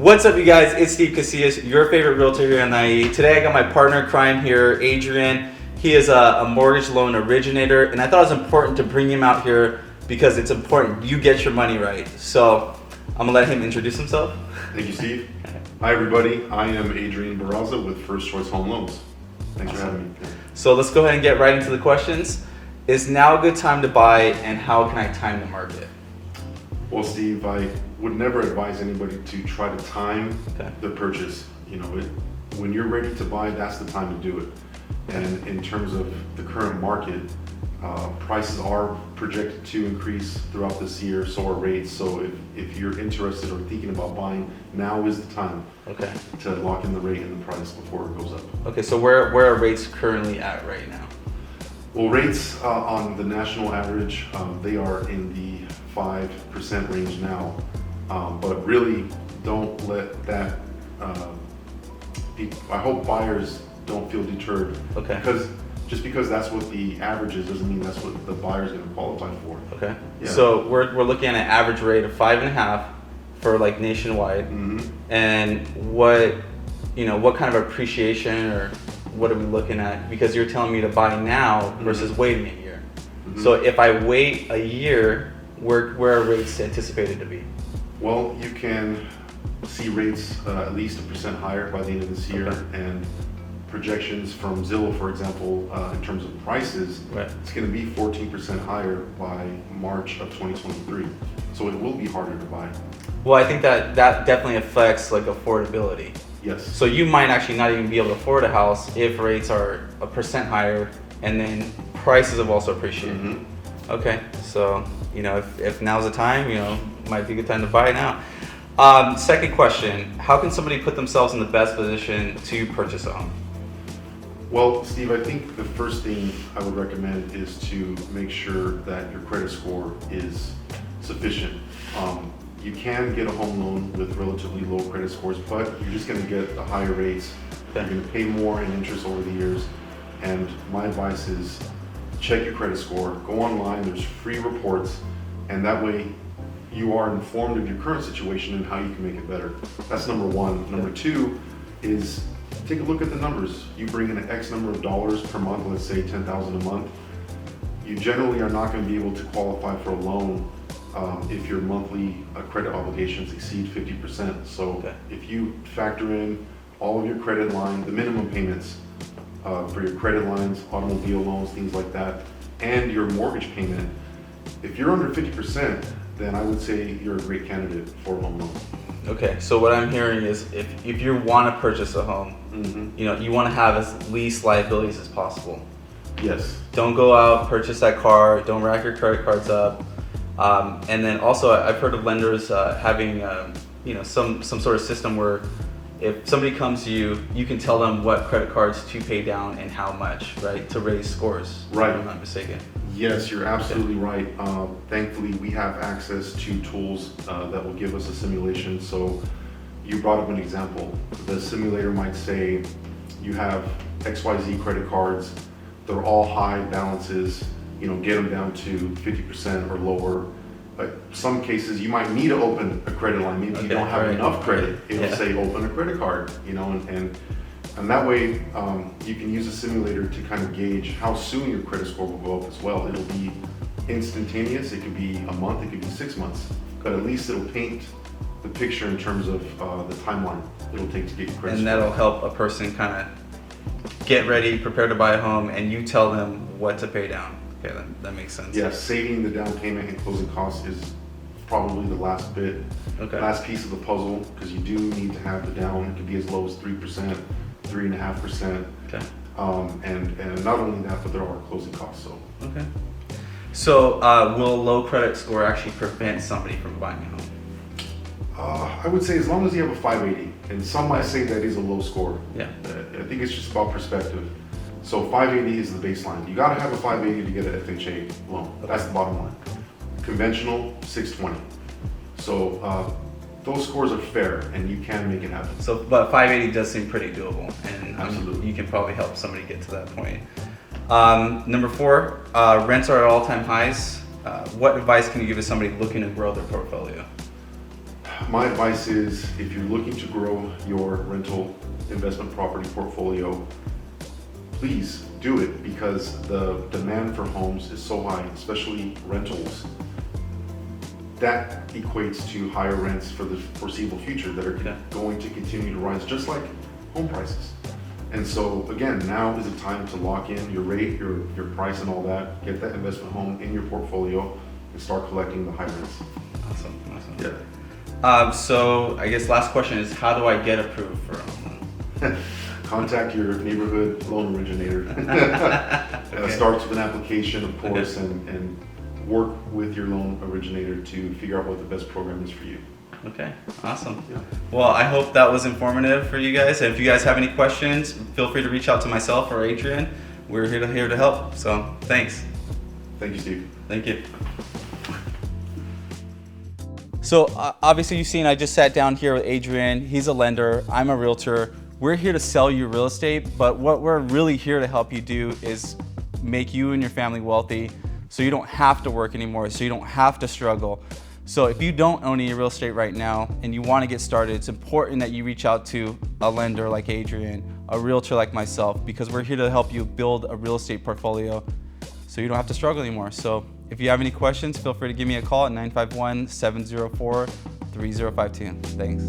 What's up, you guys? It's Steve Casillas, your favorite realtor here in IE. Today I got my partner in crime here, Adrian. He is a mortgage loan originator, and I thought it was important to bring him out here because it's important you get your money right. So I'm gonna let him introduce himself. Thank you, Steve. Hi, everybody. I am Adrian Barraza with First Choice Home Loans. Thanks for having me. So let's go ahead and get right into the questions. Is now a good time to buy, and how can I time the market? Well, Steve, I would never advise anybody to try to time the purchase. When you're ready to buy, that's the time to do it. And in terms of the current market, prices are projected to increase throughout this year, so are rates. So if you're interested or thinking about buying, now is the time to lock in the rate and the price before it goes up. Okay, so where are rates currently at right now? Well, rates on the national average, they are in the 5% range now, but really don't let that I hope buyers don't feel deterred, because just because that's what the average is doesn't mean that's what the buyer's going to qualify for. Okay. Yeah. So we're looking at an average rate of 5.5 for like nationwide. And what kind of appreciation, or what are we looking at? Because you're telling me to buy now versus waiting a year. So if I wait a year, where are rates anticipated to be? Well, you can see rates at least 1% higher by the end of this year, and projections from Zillow, for example, in terms of prices, it's going to be 14% higher by March of 2023. So it will be harder to buy. Well, I think that definitely affects like affordability. Yes. So you might actually not even be able to afford a house if rates are 1% higher, and then prices have also appreciated. Okay, so if now's the time, might be a good time to buy now. Second question: how can somebody put themselves in the best position to purchase a home? Well, Steve, I think the first thing I would recommend is to make sure that your credit score is sufficient. You can get a home loan with relatively low credit scores, but you're just going to get the higher rates. You're going to pay more in interest over the years. And my advice is check your credit score, go online, there's free reports, and that way you are informed of your current situation and how you can make it better. That's number one. Number two is take a look at the numbers. You bring in an X number of dollars per month, let's say $10,000 a month. You generally are not going to be able to qualify for a loan if your monthly credit obligations exceed 50%. So if you factor in all of your credit line, the minimum payments for your credit lines, automobile loans, things like that, and your mortgage payment, if you're under 50%, then I would say you're a great candidate for a home loan. Okay, so what I'm hearing is if you want to purchase a home, you want to have as least liabilities as possible. Yes. Don't go out, purchase that car, don't rack your credit cards up. And then also I've heard of lenders having some sort of system where if somebody comes to you, you can tell them what credit cards to pay down and how much, right, to raise scores. Right. If I'm not mistaken. Simulator You're absolutely right. Thankfully, we have access to tools that will give us a simulation. So you brought up an example. The simulator might say you have XYZ credit cards. They're all high balances. Get them down to 50% or lower. But some cases you might need to open a credit line. Maybe you don't have enough credit. It'll say open a credit card. And that way you can use a simulator to kind of gauge how soon your credit score will go up as well. It'll be instantaneous. It could be a month. It could be 6 months. But at least it'll paint the picture in terms of the timeline it'll take to get your credit score. And that'll help a person kind of get ready, prepare to buy a home, and you tell them what to pay down. Okay, that makes sense. Yeah, saving the down payment and closing costs is probably the last bit, last piece of the puzzle, because you do need to have the down. It can be as low as 3%, 3.5%. Okay. And not only that, but there are closing costs. So will low credit score actually prevent somebody from buying a home? I would say as long as you have a 580, and some might say that is a low score. Yeah. I think it's just about perspective. So 580 is the baseline. You got to have a 580 to get an FHA loan. That's the bottom line. Conventional, 620. So those scores are fair, and you can make it happen. So, but 580 does seem pretty doable, and absolutely, you can probably help somebody get to that point. Number 4, rents are at all-time highs. What advice can you give to somebody looking to grow their portfolio? My advice is, if you're looking to grow your rental investment property portfolio, please do it, because the demand for homes is so high, especially rentals. That equates to higher rents for the foreseeable future that are going to continue to rise, just like home prices. And so again, now is the time to lock in your rate, your price and all that, get that investment home in your portfolio and start collecting the high rents. Awesome. Yeah. So I guess last question is, how do I get approved for a home loan? Contact your neighborhood loan originator. It starts with an application, of course, and work with your loan originator to figure out what the best program is for you. Okay, awesome. Yeah. Well, I hope that was informative for you guys. And if you guys have any questions, feel free to reach out to myself or Adrian. We're here to help. So thanks. Thank you, Steve. Thank you. So obviously you've seen, I just sat down here with Adrian. He's a lender, I'm a realtor. We're here to sell you real estate, but what we're really here to help you do is make you and your family wealthy, so you don't have to work anymore, so you don't have to struggle. So if you don't own any real estate right now and you want to get started, it's important that you reach out to a lender like Adrian, a realtor like myself, because we're here to help you build a real estate portfolio so you don't have to struggle anymore. So if you have any questions, feel free to give me a call at 951-704-3052. Thanks.